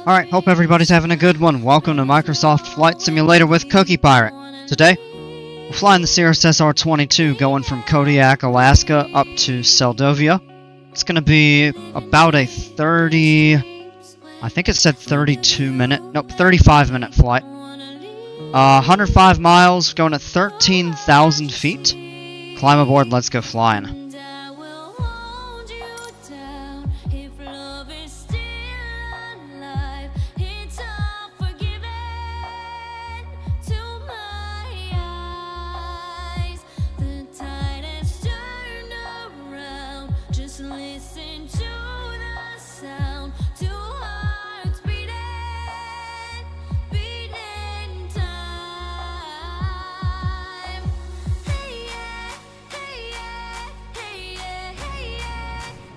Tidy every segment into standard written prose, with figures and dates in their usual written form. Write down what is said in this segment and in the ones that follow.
Alright, hope everybody's having a good one. Welcome to Microsoft Flight Simulator with Cookie Pirate. Today, we're flying the Cirrus SR22 going from Kodiak, Alaska up to Seldovia. It's going to be about a 35 minute flight. 105 miles, going at 13,000 feet. Climb aboard, let's go flying.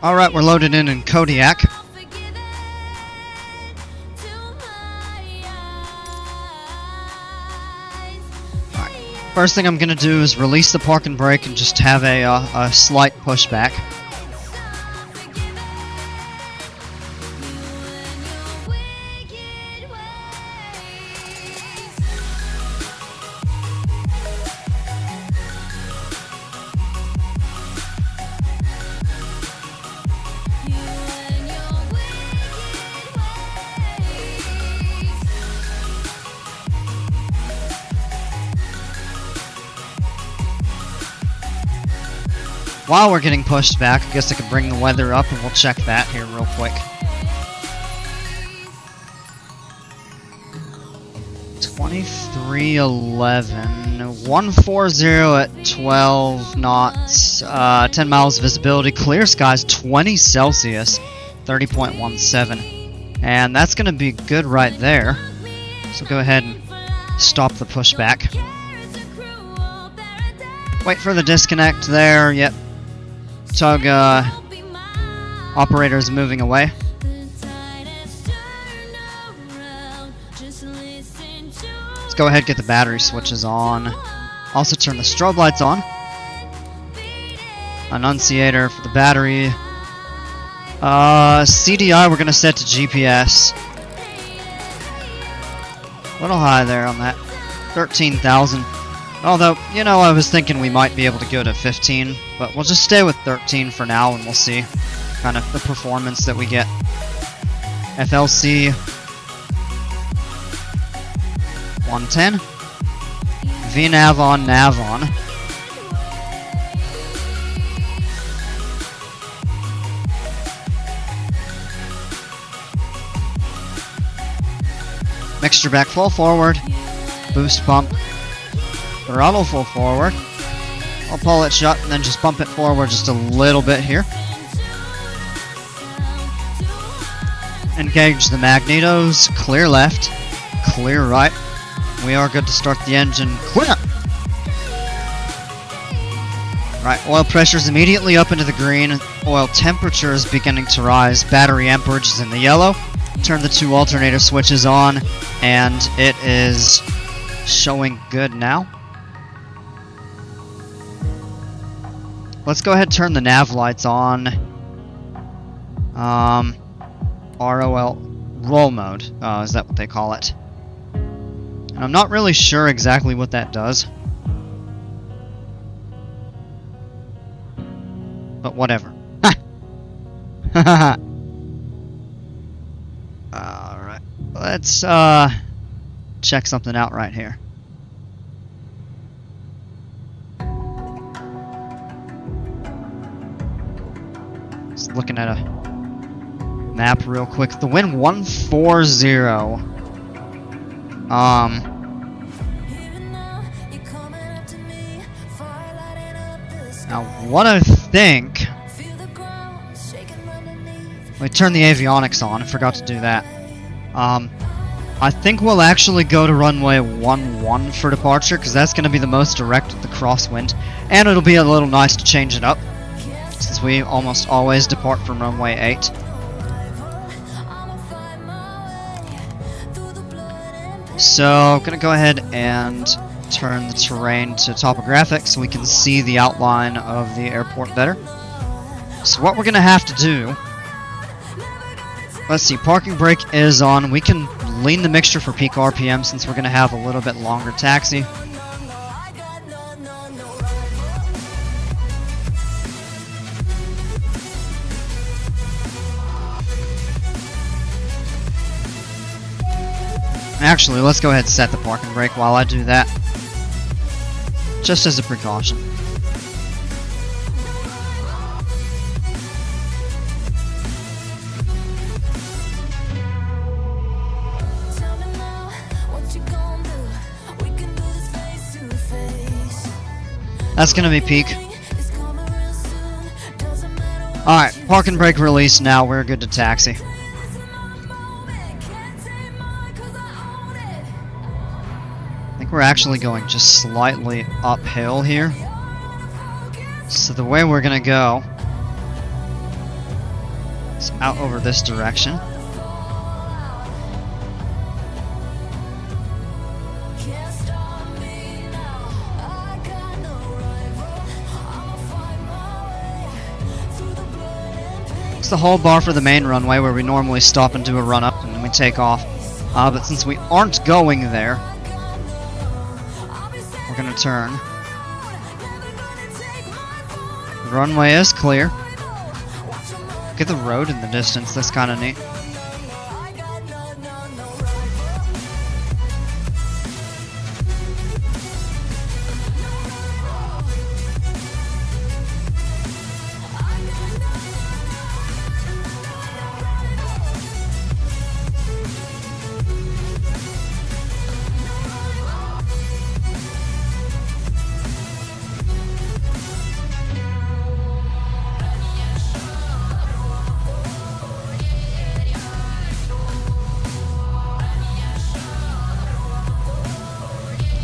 Alright, we're loaded in Kodiak. Alright, first thing I'm going to do is release the park and brake and just have a slight pushback. While we're getting pushed back, I guess I could bring the weather up and we'll check that here real quick. 2311, 140 at 12 knots, 10 miles visibility, clear skies, 20 Celsius, 30.17. And that's going to be good right there. So go ahead and stop the pushback. Wait for the disconnect there, yep. Tug operator is moving away. Let's go ahead and get the battery switches on. Also turn the strobe lights on. Annunciator for the battery. CDI we're going to set to GPS. A little high there on that. 13,000. Although, you know, I was thinking we might be able to go to 15, but we'll just stay with 13 for now and we'll see kind of the performance that we get. FLC 110. VNav on, nav on. Mixture back full forward. Boost pump. Throttle full forward. I'll pull it shut and then just bump it forward just a little bit here. Engage the magnetos. Clear left. Clear right. We are good to start the engine. Clear! Right, oil pressure is immediately up into the green. Oil temperature is beginning to rise. Battery amperage is in the yellow. Turn the two alternator switches on and it is showing good now. Let's go ahead and turn the nav lights on. ROL, roll mode, is that what they call it? And I'm not really sure exactly what that does. But whatever. Alright, let's check something out right here. Looking at a map real quick. The wind 140. Now what I think, we turn the avionics on. I forgot to do that. I think we'll actually go to runway 11 for departure because that's going to be the most direct with the crosswind, and it'll be a little nice to change it up, since we almost always depart from runway 8. So, I'm going to go ahead and turn the terrain to topographic so we can see the outline of the airport better. So what we're going to have to do Let's see, parking brake is on. We can lean the mixture for peak RPM since we're going to have a little bit longer taxi. Actually, let's go ahead and set the parking brake while I do that. Just as a precaution. That's gonna be peak. Alright, parking brake release now, we're good to taxi. I think we're actually going just slightly uphill here. So the way we're gonna go is out over this direction. It's the whole bar for the main runway where we normally stop and do a run up and then we take off. But since we aren't going there, we're gonna turn. The runway is clear. Look at the road in the distance, that's kinda neat.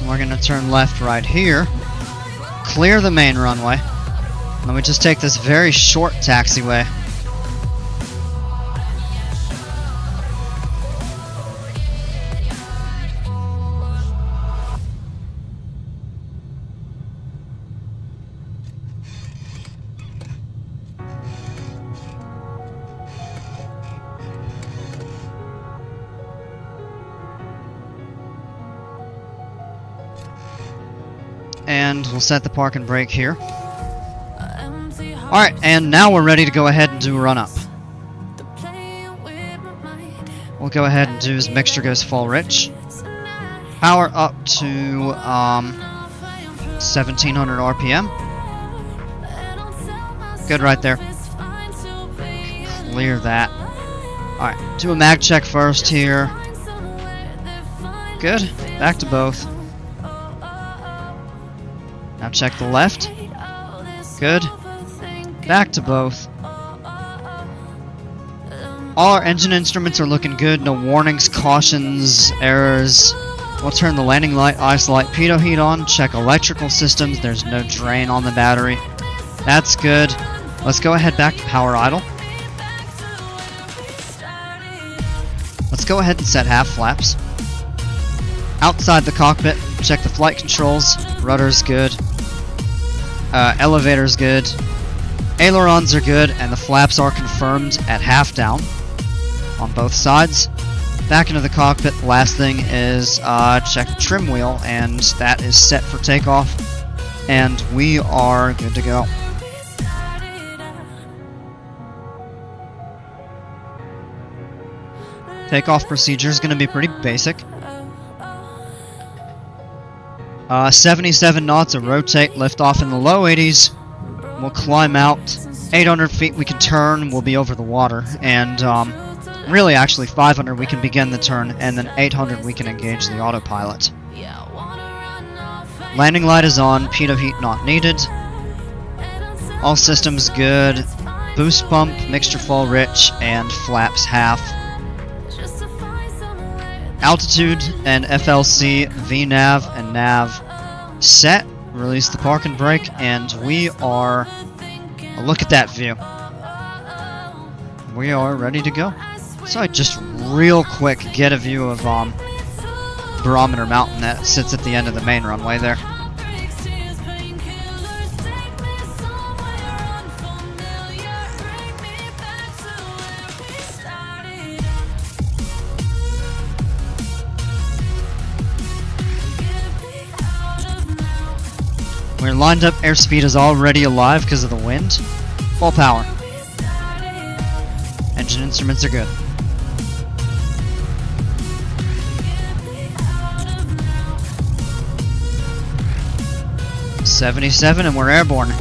We're gonna turn left right here, clear the main runway, and then we just take this very short taxiway. And we'll set the park and brake here. Alright, and now we're ready to go ahead and do a run up. We'll go ahead and do as mixture goes full rich. Power up to 1700 RPM. Good right there. Clear that. Alright, do a mag check first here. Good. Back to both. Now check the left. Good. Back to both. All our engine instruments are looking good. No warnings, cautions, errors. We'll turn the landing light, ice light, pitot heat on. Check electrical systems. There's no drain on the battery. That's good. Let's go ahead back to power idle. Let's go ahead and set half flaps. Outside the cockpit, check the flight controls. Rudder's good. Elevator's good. Ailerons are good, and the flaps are confirmed at half down on both sides. Back into the cockpit, the last thing is check the trim wheel, and that is set for takeoff. And we are good to go. Takeoff procedure is going to be pretty basic. 77 knots, a rotate, lift off in the low 80s. We'll climb out. 800 feet we can turn, we'll be over the water. And really actually 500 we can begin the turn, and then 800 we can engage the autopilot. Landing light is on, pitot heat not needed. All systems good. Boost pump, mixture full rich, and flaps half. Altitude and FLC, VNAV and nav set. Release the park and brake, and we are... Look at that view. We are ready to go. So I just real quick get a view of Barometer Mountain that sits at the end of the main runway there. We're lined up, airspeed is already alive because of the wind. Full power. Engine instruments are good. .77 and we're airborne.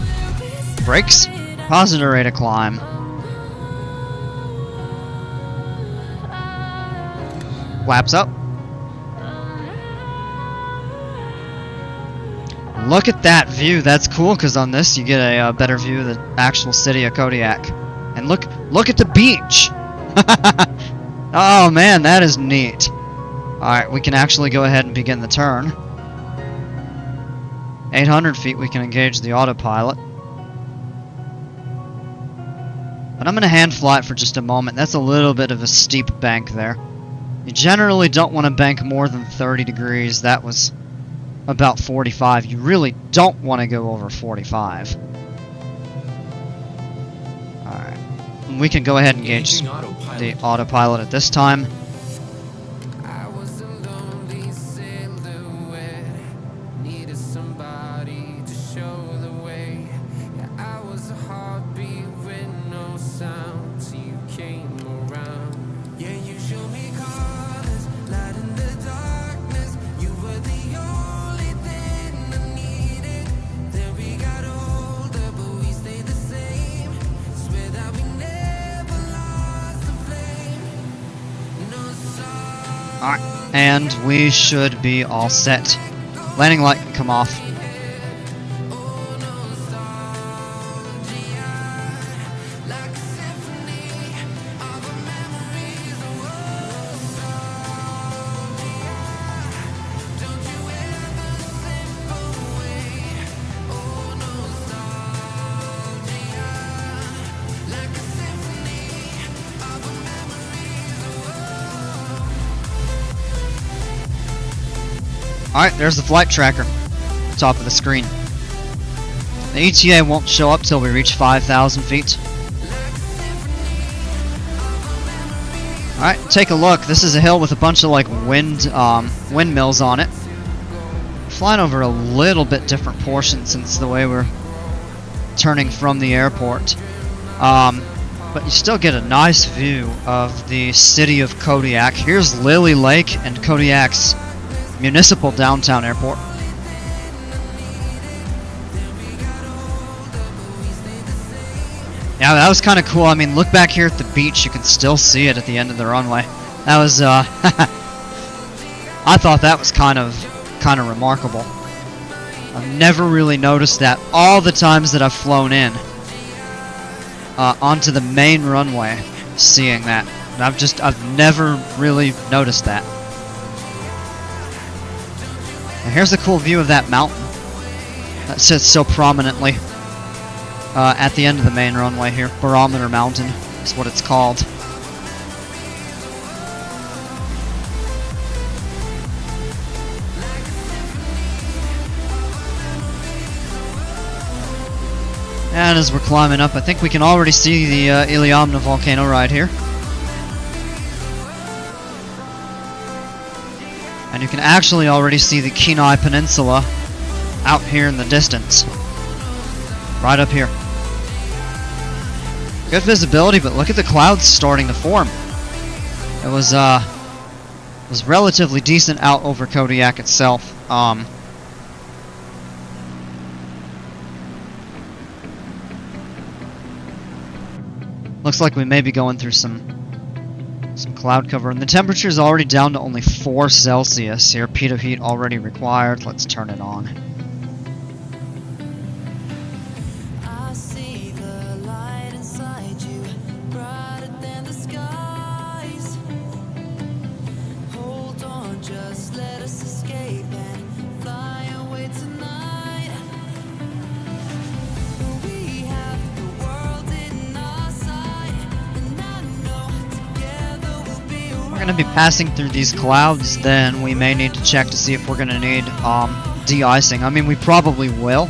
Brakes. Positive rate of climb. Flaps up. Look at that view. That's cool because on this you get a better view of the actual city of Kodiak. And look at the beach. Oh man, that is neat. Alright, we can actually go ahead and begin the turn. 800 feet, we can engage the autopilot. But I'm going to hand fly it for just a moment. That's a little bit of a steep bank there. You generally don't want to bank more than 30 degrees. That was about 45. You really don't want to go over 45. Alright. We can go ahead and engage the autopilot at this time. Alright, and we should be all set. Landing light can come off. Alright, there's the flight tracker, top of the screen. The ETA won't show up till we reach 5,000 feet. Alright, take a look. This is a hill with a bunch of like windmills on it. Flying over a little bit different portion since the way we're turning from the airport. But you still get a nice view of the city of Kodiak. Here's Lily Lake and Kodiak's municipal downtown airport. Yeah, that was kind of cool. I mean, look back here at the beach. You can still see it at the end of the runway. That was, I thought that was kind of remarkable. I've never really noticed that all the times that I've flown in onto the main runway, seeing that. I've never really noticed that. And here's a cool view of that mountain that sits so prominently at the end of the main runway here. Barometer Mountain is what it's called. And as we're climbing up, I think we can already see the Iliamna volcano right here. And you can actually already see the Kenai Peninsula out here in the distance. Right up here. Good visibility, but look at the clouds starting to form. It was relatively decent out over Kodiak itself. Looks like we may be going through some cloud cover, and the temperature is already down to only 4 Celsius here. Pitot heat already required. Let's turn it on. I see the light inside you, brighter than the skies. Hold on, just let us escape and fly away tonight. We have the world in our sight, and I know together we'll be alright. We're going to be passing through these clouds, then we may need to check to see if we're going to need de-icing. I mean, we probably will,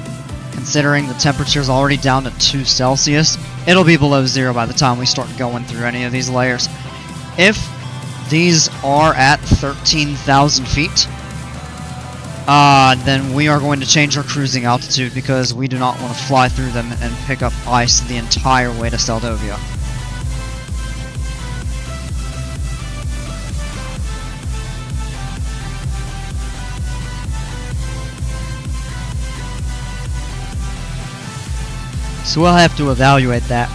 considering the temperature is already down to 2 Celsius. It'll be below 0 by the time we start going through any of these layers. If these are at 13,000 feet, then we are going to change our cruising altitude because we do not want to fly through them and pick up ice the entire way to Seldovia. So we'll have to evaluate that.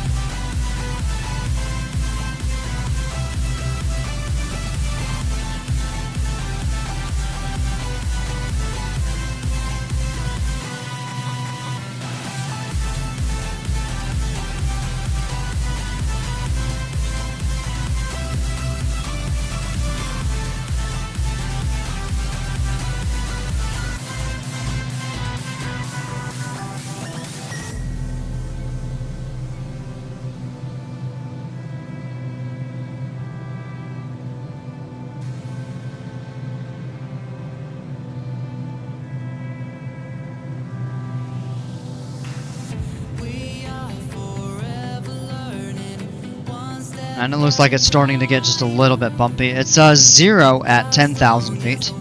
And it looks like it's starting to get just a little bit bumpy. It's 0 at 10,000 feet.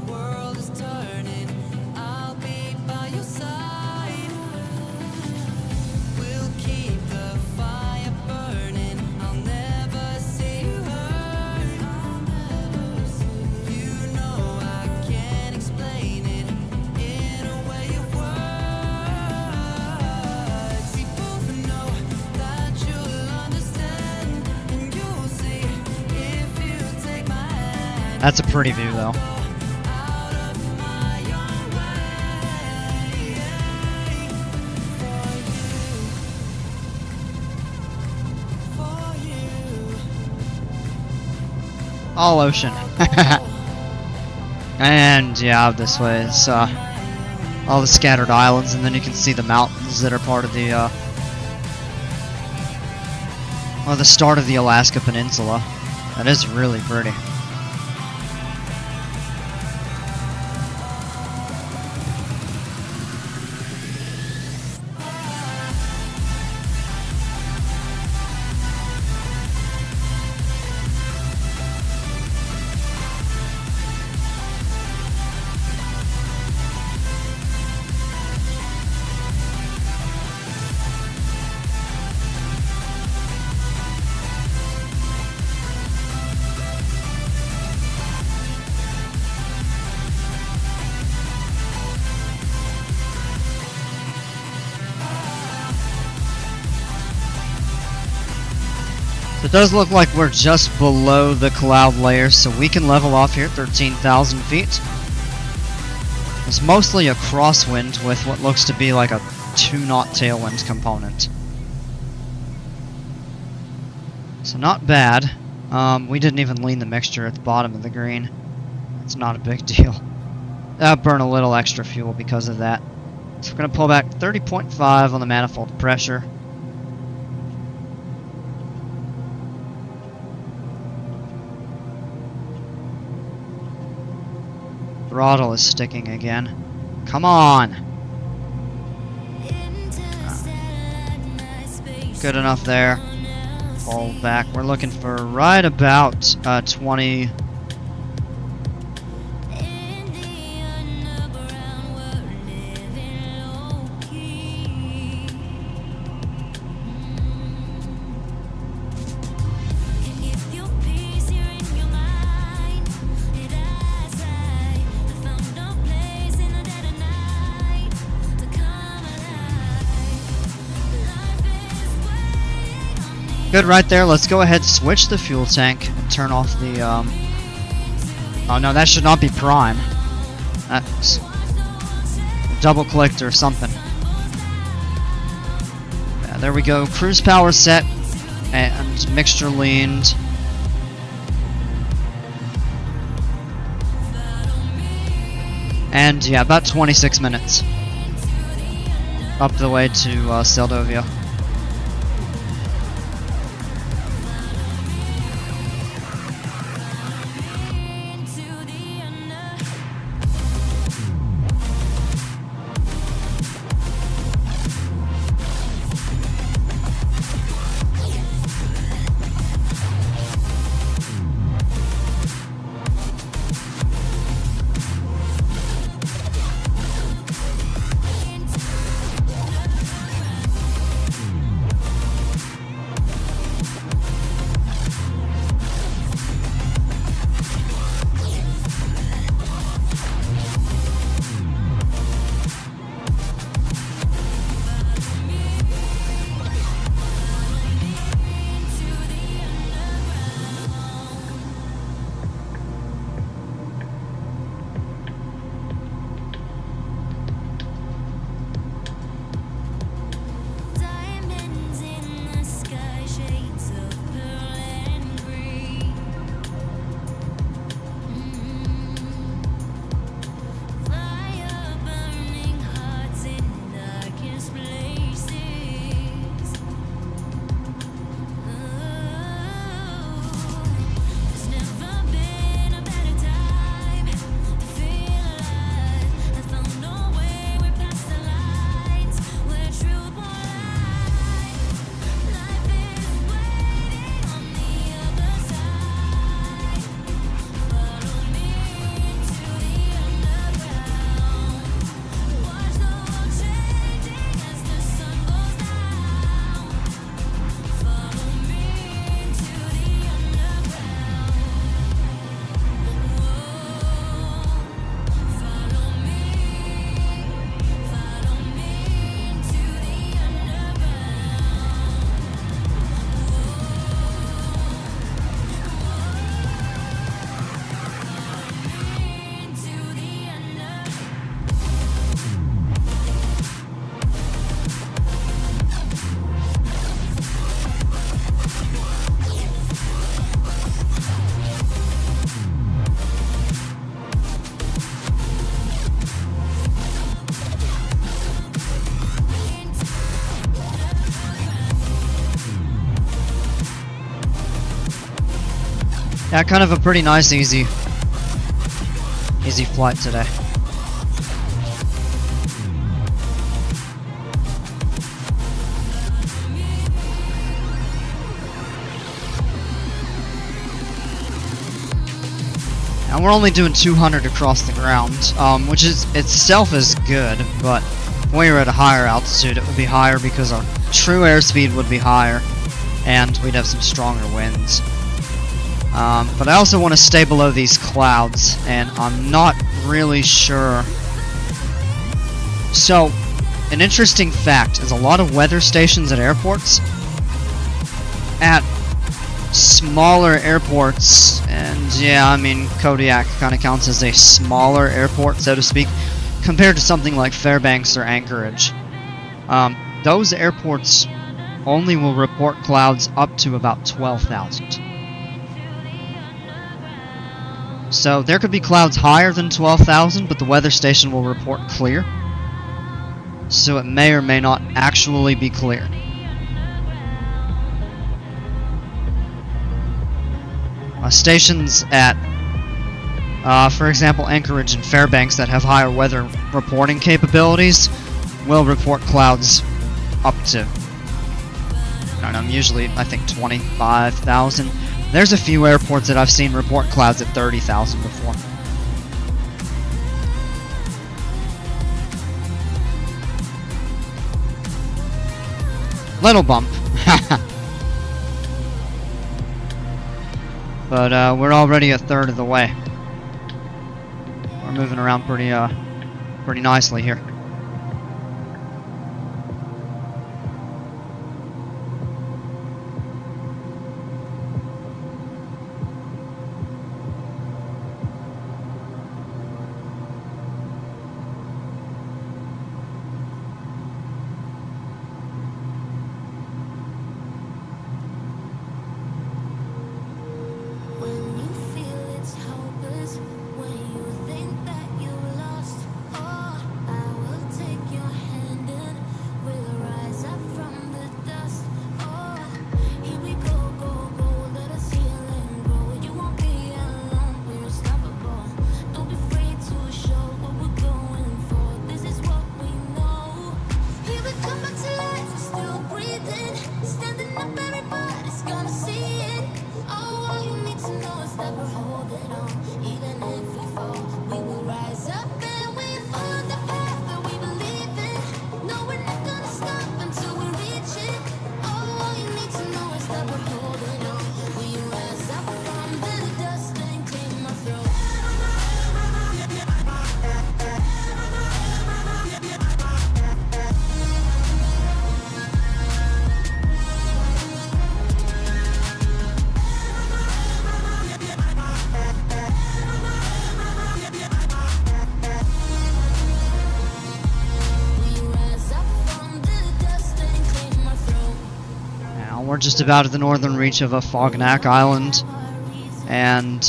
That's a pretty view, though. All ocean. And yeah, this way it's all the scattered islands, and then you can see the mountains that are part of the the start of the Alaska Peninsula. That is really pretty. It does look like we're just below the cloud layer, so we can level off here, 13,000 feet. It's mostly a crosswind with what looks to be like a 2-knot tailwind component. So not bad. We didn't even lean the mixture at the bottom of the green. It's not a big deal. Burn a little extra fuel because of that. So we're going to pull back 30.5 on the manifold pressure. Throttle is sticking again. Come on! Good enough there. Pull back. We're looking for right about 20. Good right there. Let's go ahead, switch the fuel tank, and turn off the, oh no, that should not be prime. That's double-clicked or something. Yeah, there we go. Cruise power set, and mixture leaned. And yeah, about 26 minutes. Up the way to Seldovia. Yeah, kind of a pretty nice, easy flight today. And we're only doing 200 across the ground, which is itself is good, but when we were at a higher altitude, it would be higher because our true airspeed would be higher, and we'd have some stronger winds. But I also want to stay below these clouds, and I'm not really sure. So, an interesting fact is a lot of weather stations at airports, at smaller airports, and yeah, I mean, Kodiak kind of counts as a smaller airport, so to speak, compared to something like Fairbanks or Anchorage. Those airports only will report clouds up to about 12,000. So there could be clouds higher than 12,000, but the weather station will report clear. So it may or may not actually be clear. Stations at, for example, Anchorage and Fairbanks that have higher weather reporting capabilities will report clouds up to, I don't know, usually I think 25,000. There's a few airports that I've seen report clouds at 30,000 before. Little bump. But we're already a third of the way. We're moving around pretty nicely here. We're just about at the northern reach of a Fognak Island, and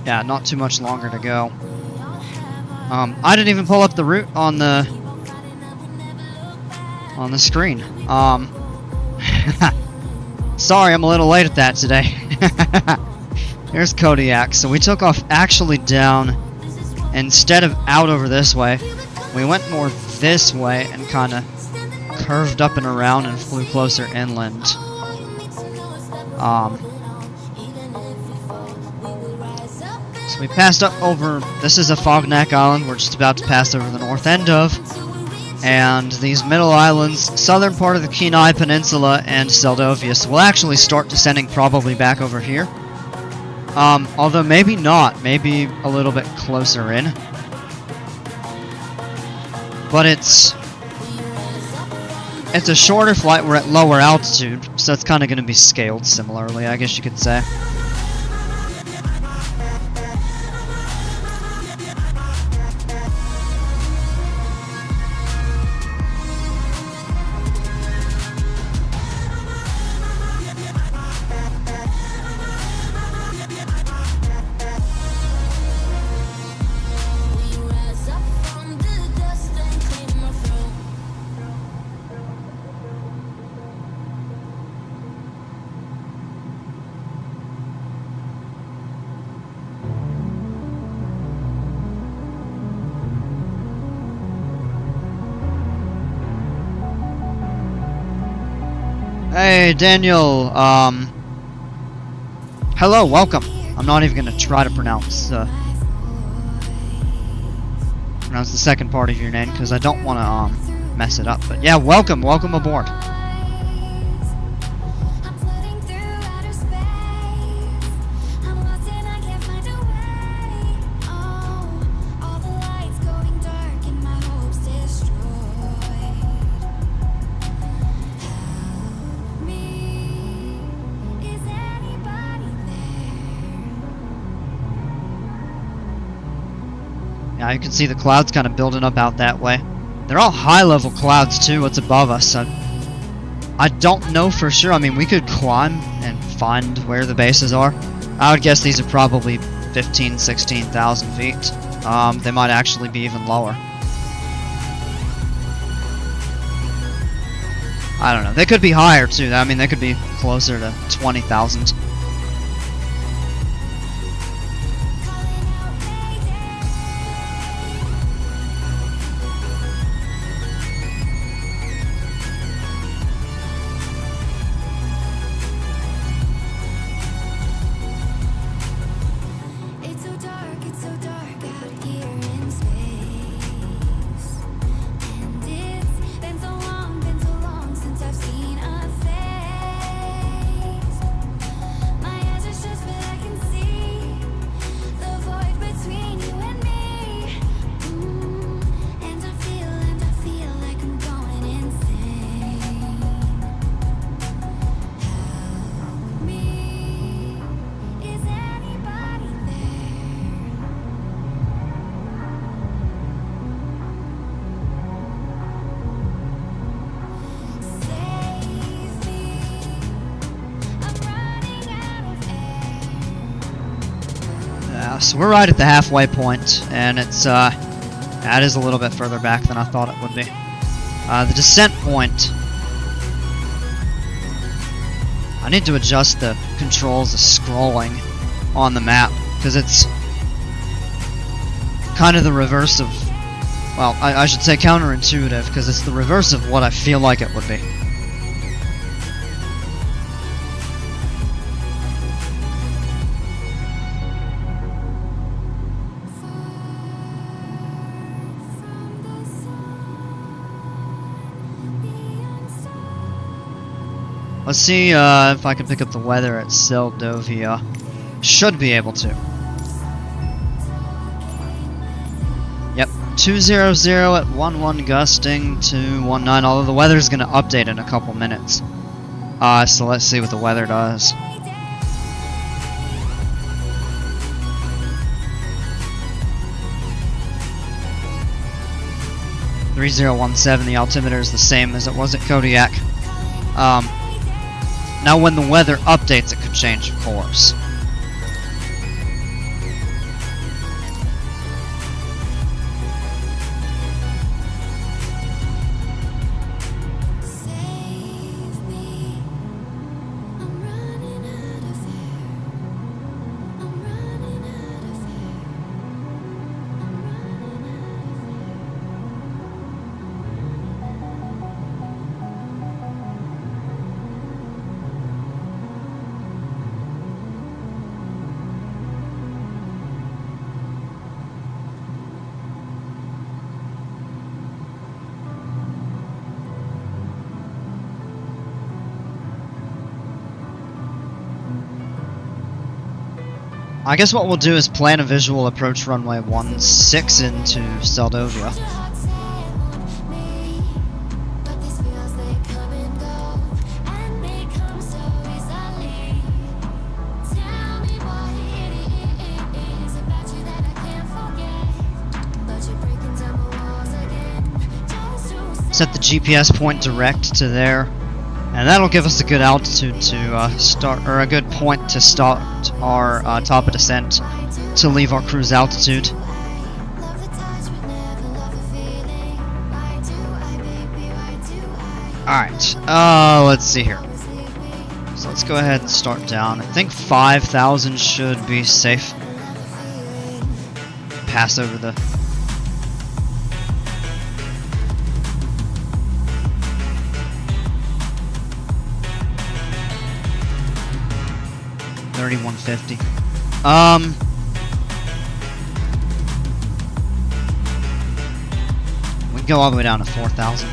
yeah, not too much longer to go. I didn't even pull up the route on the screen. Sorry, I'm a little late at that today. Here's Kodiak. So we took off actually down, instead of out over this way, we went more this way and kind of curved up and around and flew closer inland. So we passed up over, this is a Fognak Island we're just about to pass over the north end of, and these middle islands, southern part of the Kenai Peninsula and Seldovia. So we'll actually start descending probably back over here. Although maybe not, maybe a little bit closer in. But it's a shorter flight, we're at lower altitude, so it's kind of going to be scaled similarly, I guess you could say. Hey, Daniel. Hello, welcome. I'm not even gonna try to pronounce the second part of your name because I don't want to mess it up. But yeah, welcome aboard. I'm floating through outer space. I'm lost and I can't find a way. Oh, all the lights going dark and my hopes destroyed. Help me. Is anybody there? Yeah, you can see the clouds kind of building up out that way. They're all high-level clouds too. What's above us? I don't know for sure. I mean, we could climb and find where the bases are. I would guess these are probably 15, 16,000 feet. They might actually be even lower. I don't know. They could be higher too. I mean, they could be closer to 20,000. It's so dark out here in space. And it's been so long since I've seen a face. My eyes are shut, but I can see the void between you and me. And I feel like I'm going insane. Help me. Is anybody there? Save me. I'm running out of air. Yeah, so we're right at the halfway point, and it's that is a little bit further back than I thought it would be. The descent point. I need to adjust the controls of scrolling on the map because it's kind of the reverse of, well, I should say counterintuitive because it's the reverse of what I feel like it would be. Let's see if I can pick up the weather at Seldovia. Should be able to. Yep, 200 at 11 gusting to 19, although the weather's going to update in a couple minutes. So let's see what the weather does. .3017, the altimeter is the same as it was at Kodiak. Now when the weather updates, it could change, of course. Save me. I'm running out of air. I'm running out of air. I'm running out I guess what we'll do is plan a visual approach runway 16 into Seldovia. Set the GPS point direct to there, and that'll give us a good altitude to start, or a good point to start our top of descent to leave our cruise altitude. Alright, let's see here. So let's go ahead and start down. I think 5,000 should be safe. Pass over the... 3150. We can go all the way down to 4,000.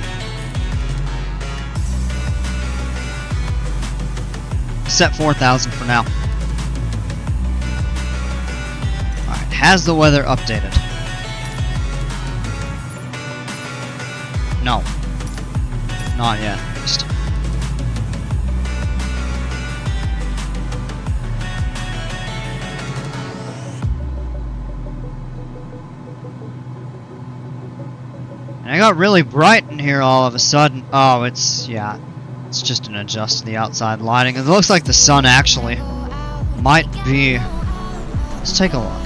Set 4,000 for now. Alright, has the weather updated? No. Not yet, at least. And it got really bright in here all of a sudden. Oh, it's just an adjust to the outside lighting. It looks like the sun actually might be... Let's take a look.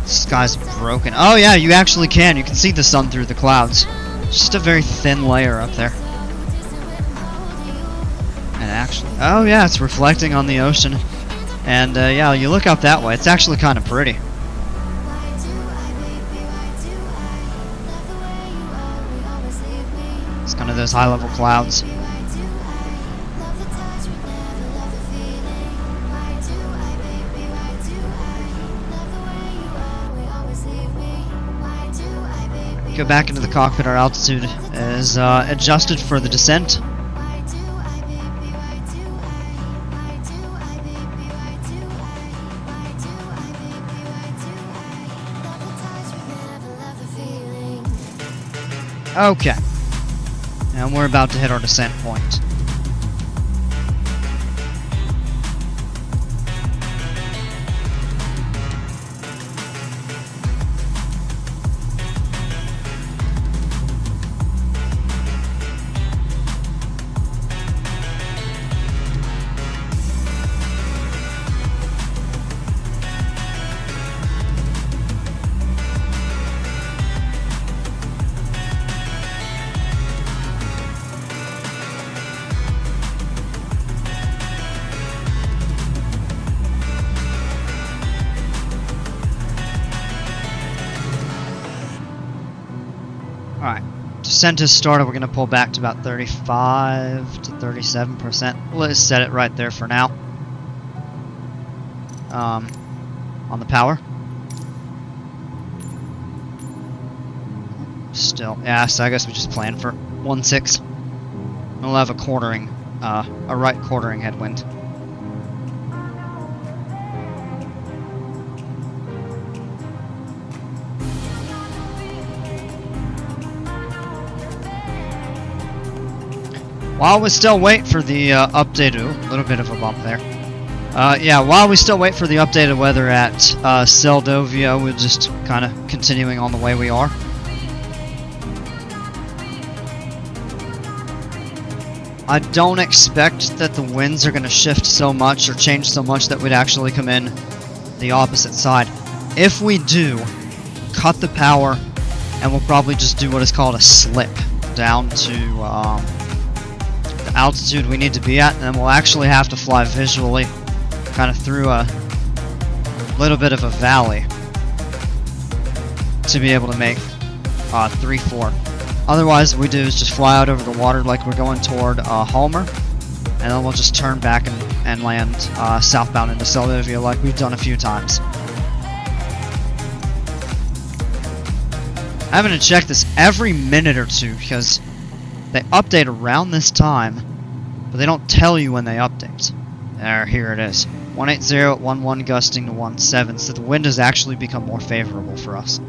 The sky's broken. Oh yeah, you actually can. You can see the sun through the clouds. Just a very thin layer up there. And actually... Oh yeah, it's reflecting on the ocean. And yeah, you look out that way. It's actually kind of pretty. It's kind of those high-level clouds. Go back into the cockpit. Our altitude is adjusted for the descent. Okay. And we're about to hit our descent point. Alright, descent has started. We're going to pull back to about 35 to 37%. Let's set it right there for now. On the power. Still, yeah, so I guess we just plan for 1.6. We'll have a quartering, a right quartering headwind. While we still wait for the updated, a little bit of a bump there. Yeah, while we still wait for the updated weather at Seldovia, we're just kind of continuing on the way we are. I don't expect that the winds are going to shift so much or change so much that we'd actually come in the opposite side. If we do, cut the power, and we'll probably just do what is called a slip down to altitude we need to be at, and then we'll actually have to fly visually kind of through a little bit of a valley to be able to make 3-4. Otherwise, what we do is just fly out over the water like we're going toward Homer, and then we'll just turn back and land southbound into Seldovia like we've done a few times. I'm going to check this every minute or two because they update around this time, but they don't tell you when they update. Here it is. 180 at 11 gusting to 17, so the wind has actually become more favorable for us.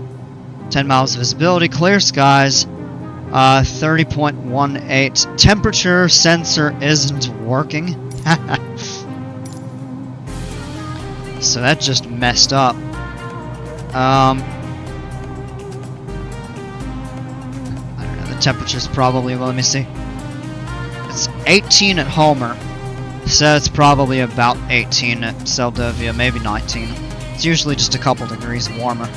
10 miles of visibility, clear skies, 30.18. Temperature sensor isn't working. So that just messed up. Temperature's probably, well, let me see. It's 18 at Homer, so it's probably about 18 at Seldovia, maybe 19. It's usually just a couple degrees warmer.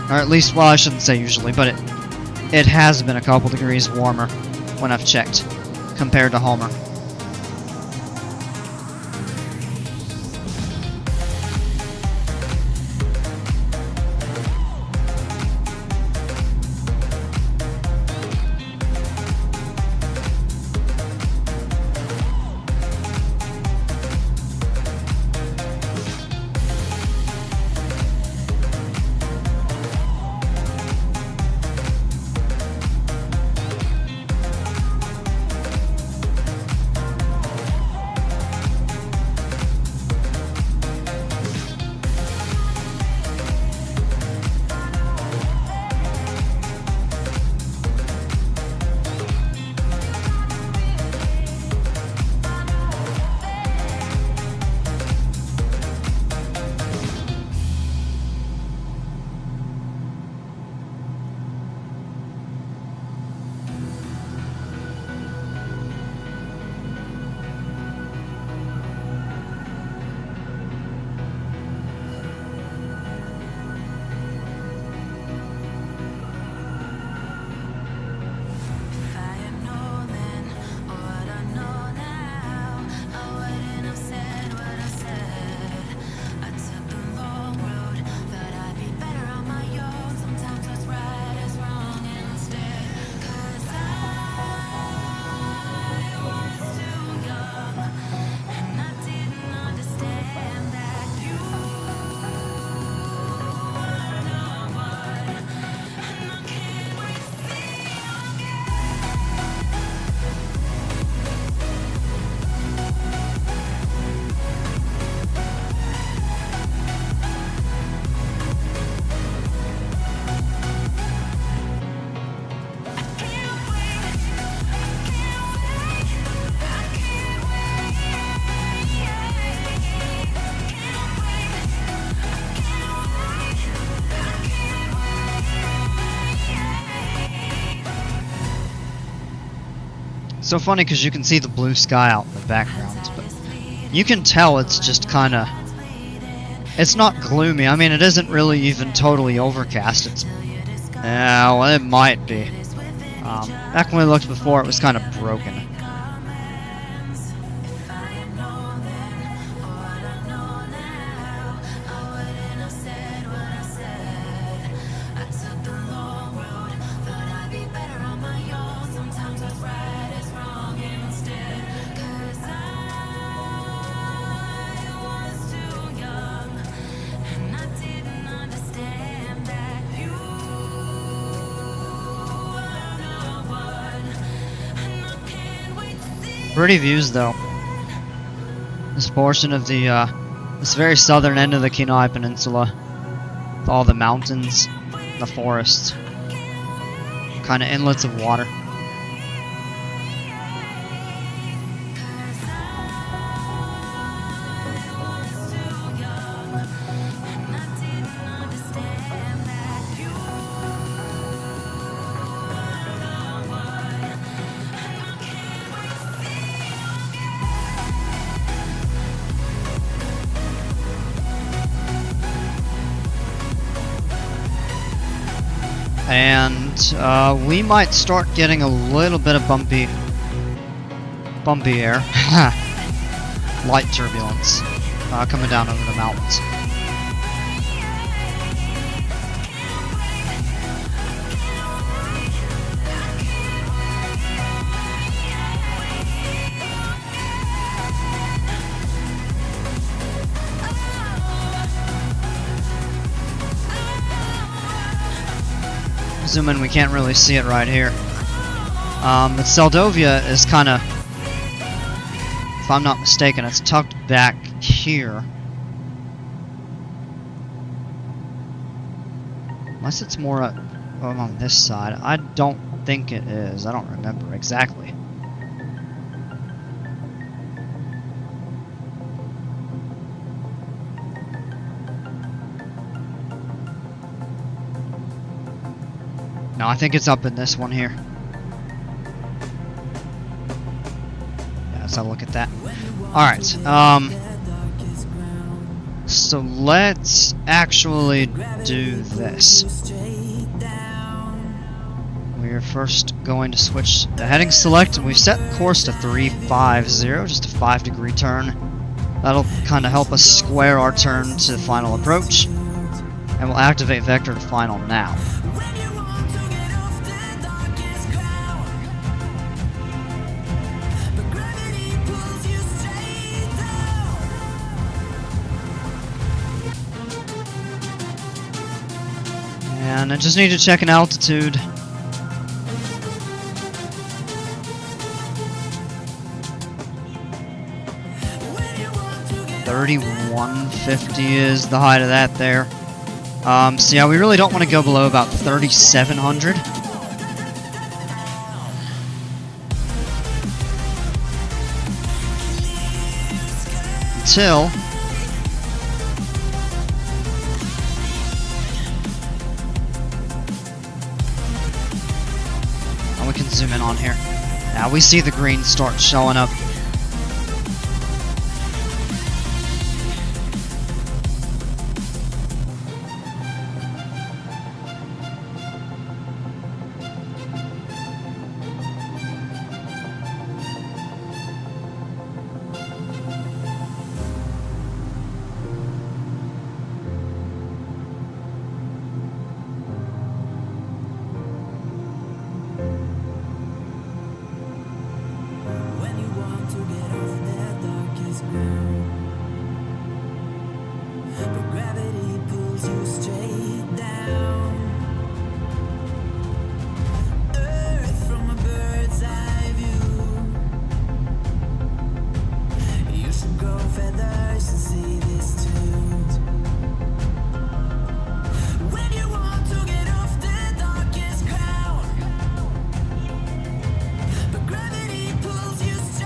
Or at least, well, I shouldn't say usually, but it has been a couple degrees warmer when I've checked, compared to Homer. It's so funny because you can see the blue sky out in the background, but you can tell it's just kind of... It's not gloomy. I mean, it isn't really even totally overcast. It's... Yeah, well, it might be. Back when we looked before, it was kind of broken. Pretty views, though. This portion of the, this very southern end of the Kenai Peninsula, with all the mountains, the forests, kind of inlets of water. And we might start getting a little bit of bumpy air, light turbulence, coming down over the mountains. Zoom in, we can't really see it right here. But Seldovia is kind of, if I'm not mistaken, it's tucked back here. Unless it's more on this side. I don't think it is. I don't remember exactly. No, I think it's up in this one here. Yeah, let's have a look at that. Alright, so let's actually do this. We're first going to switch the heading select, and we've set course to 350, just a 5-degree turn. That'll kind of help us square our turn to final approach, and we'll activate vector to final now. And I just need to check an altitude. $3150 is the height of that there. So yeah, we really don't want to go below about 3,700. Until we can zoom in on here. Now we see the green start showing up.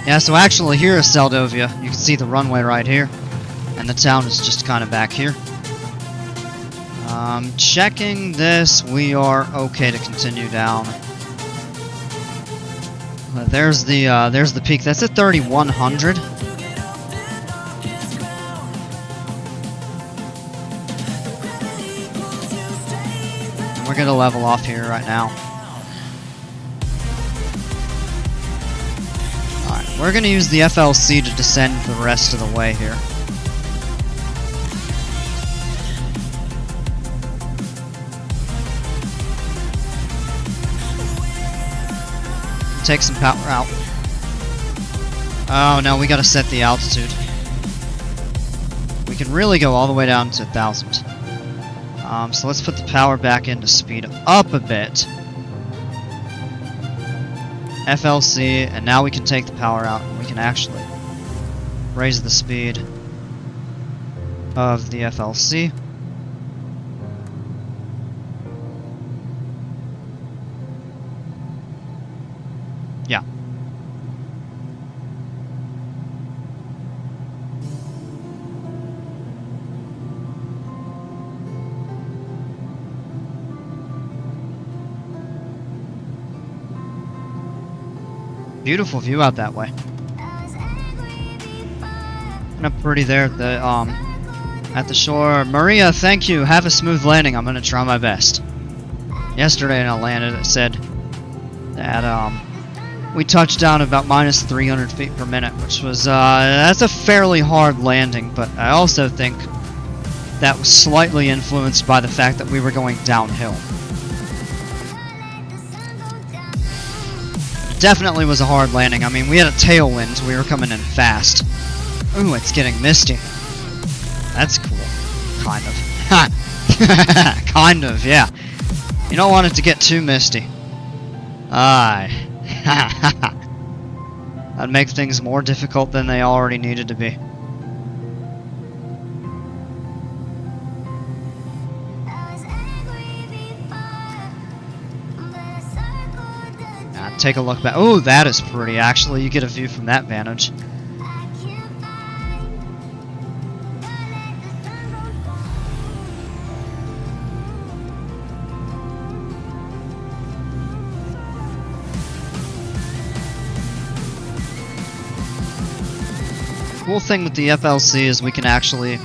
Yeah, so actually here is Seldovia. You can see the runway right here, and the town is just kind of back here. Checking this, we are okay to continue down. There's the peak. That's at 3,100. And we're gonna level off here right now. Alright, we're gonna use the FLC to descend the rest of the way here. Take some power out. Oh no, we gotta set the altitude. We can really go all the way down to 1,000. So let's put the power back in to speed up a bit. FLC, and now we can take the power out and we can actually raise the speed of the FLC. Yeah. Beautiful view out that way. And up pretty there at the shore. Maria, thank you. Have a smooth landing. I'm gonna try my best. Yesterday when I landed, it said that we touched down about minus 300 feet per minute, which was that's a fairly hard landing. But I also think that was slightly influenced by the fact that we were going downhill. Definitely was a hard landing. I mean, we had a tailwind, so we were coming in fast. Ooh, it's getting misty. That's cool. Kind of. Kind of, yeah. You don't want it to get too misty. Aye. That'd make things more difficult than they already needed to be. Take a look back. Oh, that is pretty, actually. You get a view from that vantage. Cool thing with the FLC is we can actually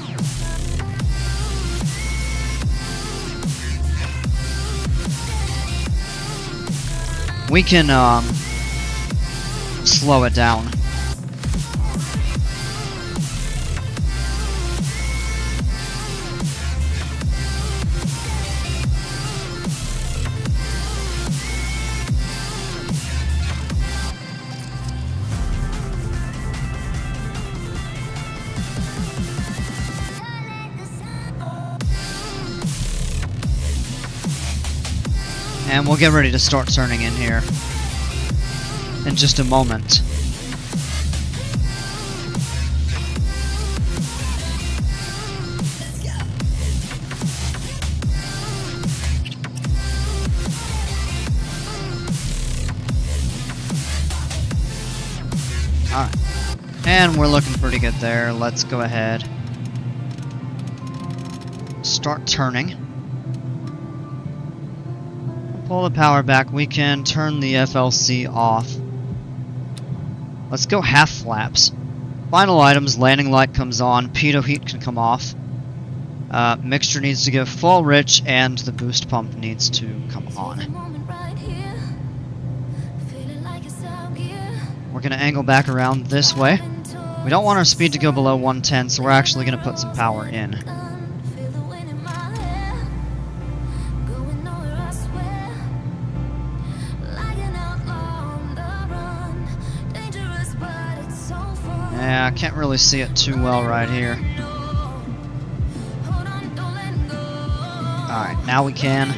slow it down. And we'll get ready to start turning in here in just a moment. Alright. And we're looking pretty good there. Let's go ahead. Start turning. Pull the power back. We can turn the FLC off. Let's go half flaps. Final items, landing light comes on, pitot heat can come off. Mixture needs to go full rich, and the boost pump needs to come on. We're going to angle back around this way. We don't want our speed to go below 110, so we're actually going to put some power in. Yeah, I can't really see it too well right here. Alright, now we can.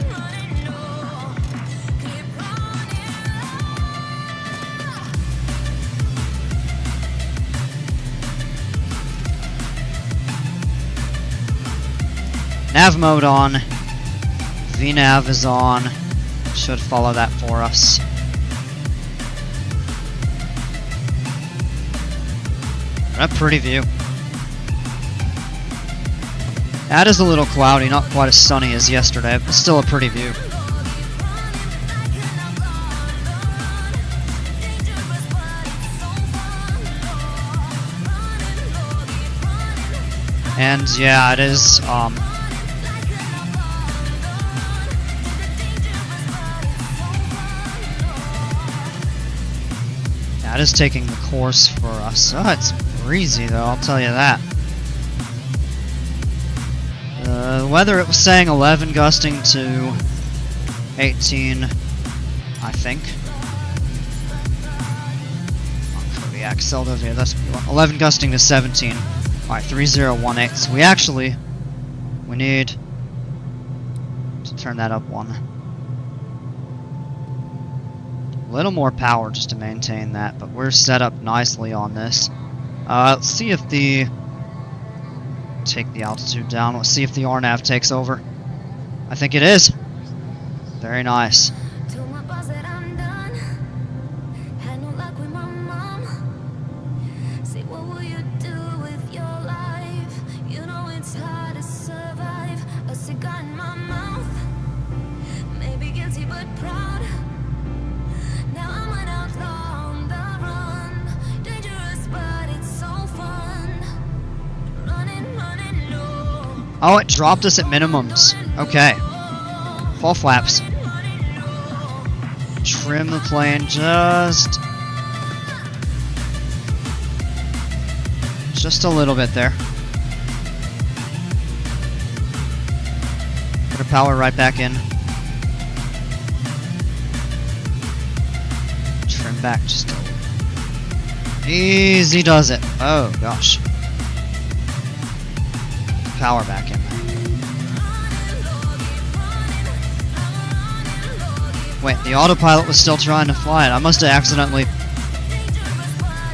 Nav mode on. VNav is on. Should follow that for us. A pretty view. That is a little cloudy, not quite as sunny as yesterday, but still a pretty view. And yeah, it is, yeah, it is taking the course for us. Oh, it's breezy though, I'll tell you that. The weather, it was saying 11 gusting to 18, I think. Kodiak, Seldovia, that's 11 gusting to 17. Alright, 3018. So we need to turn that up one. A little more power just to maintain that, but we're set up nicely on this. Let's see if take the altitude down. Let's see if the RNAV takes over. I think it is. Very nice. Told my boss that I'm done. Had no luck with my mom. Say, what will you do with your life? You know it's hard to survive. A cigar in my mouth. Maybe guilty but proud. Now I'm an outlaw on the run. Dangerous but it's so fun. Running low. Oh, it dropped us at minimums. Okay. Full flaps. Trim the plane just a little bit there. Put our power right back in. Trim back just a little. Easy does it. Oh gosh. Power back in. Wait, the autopilot was still trying to fly it. I must have accidentally...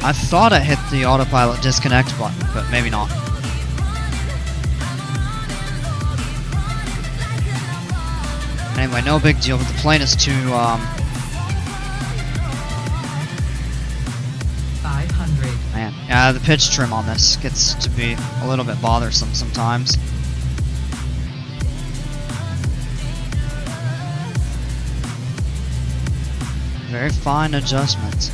I thought I hit the autopilot disconnect button, but maybe not. Anyway, no big deal, but the plane is too, 500. Man, yeah, the pitch trim on this gets to be a little bit bothersome sometimes. Very fine adjustments.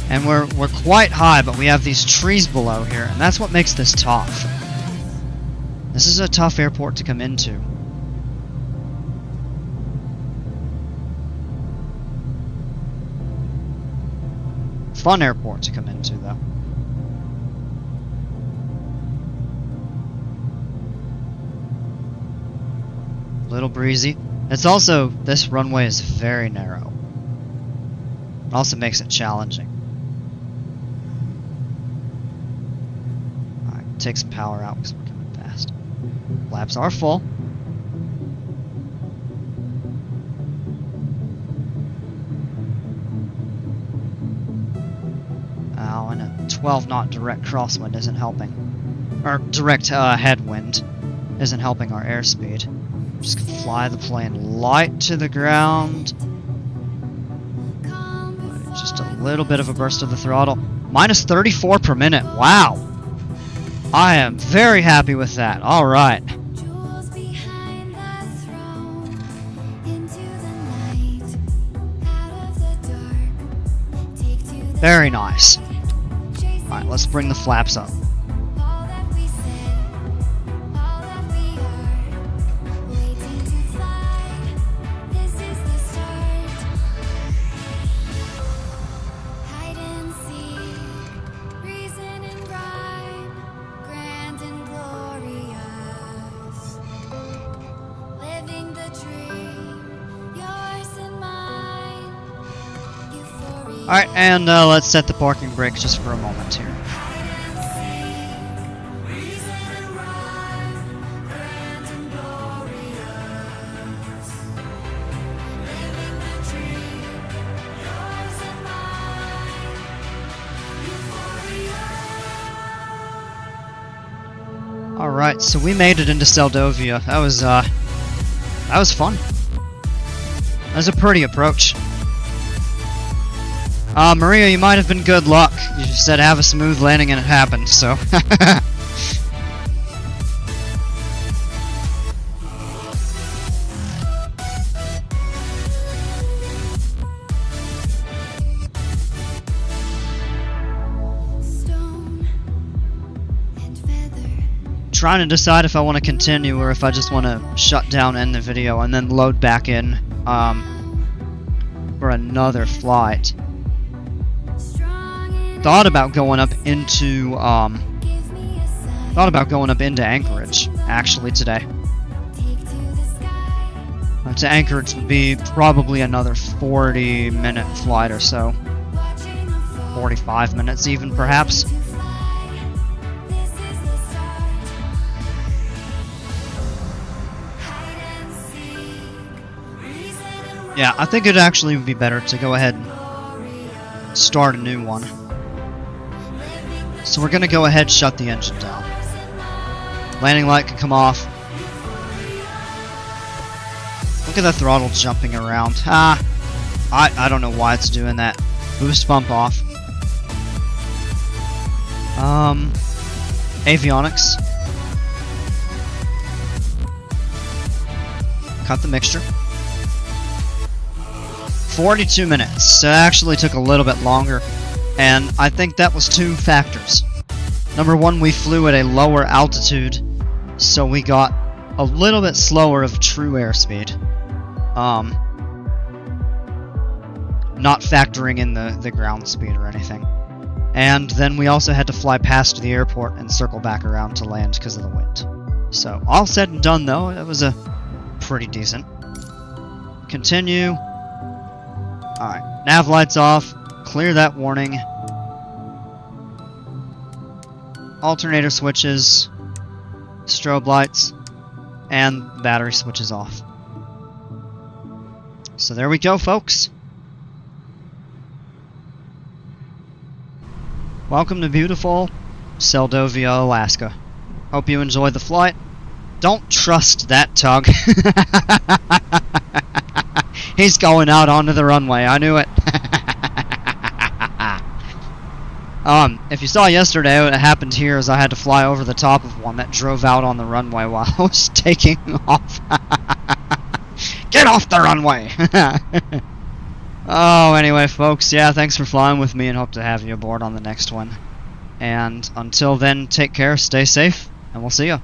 And we're quite high, but we have these trees below here, and that's what makes this tough. This is a tough airport to come into. Fun airport to come into, though. Little breezy. It's also, this runway is very narrow. It also makes it challenging. Alright, take some power out because we're coming fast. Flaps are full. Oh, and a 12 knot direct crosswind isn't helping. Or direct headwind isn't helping our airspeed. Just fly the plane light to the ground. Just a little bit of a burst of the throttle. Minus 34 per minute. Wow. I am very happy with that. All right. Jewels behind the throne. Into the night. Out of the dark. Take to the Very nice. All right, let's bring the flaps up. all that we said. All that we are. Waiting to fly. This is the start. Hide and seek. Reason and rhyme. Grand and glorious. Living the dream. Yours and mine. Euphoria. All right, and let's set the parking brake just for a moment here. All right, so we made it into Seldovia. That was fun. That was a pretty approach. Maria, you might have been good luck. You just said have a smooth landing and it happened, so. Stone and trying to decide if I want to continue or if I just want to shut down, end the video, and then load back in for another flight. Thought about going up into Anchorage actually today. To Anchorage would be probably another 40-minute flight or so. 45 minutes even, perhaps. Yeah, I think it'd actually be better to go ahead and start a new one. So we're gonna go ahead and shut the engine down. Landing light can come off. Look at the throttle jumping around. I don't know why it's doing that. Boost pump off. Avionics. Cut the mixture. 42 minutes. So it actually took a little bit longer. And I think that was two factors. Number one, we flew at a lower altitude, so we got a little bit slower of true airspeed. Not factoring in the ground speed or anything. And then we also had to fly past the airport and circle back around to land because of the wind. So, all said and done though, it was a pretty decent. Continue. Alright, nav lights off. Clear that warning. Alternator switches. Strobe lights. And battery switches off. So there we go, folks. Welcome to beautiful Seldovia, Alaska. Hope you enjoyed the flight. Don't trust that tug. He's going out onto the runway. I knew it. If you saw yesterday, what happened here is I had to fly over the top of one that drove out on the runway while I was taking off. Get off the runway! Oh, anyway, folks, yeah, thanks for flying with me and hope to have you aboard on the next one. And until then, take care, stay safe, and we'll see ya.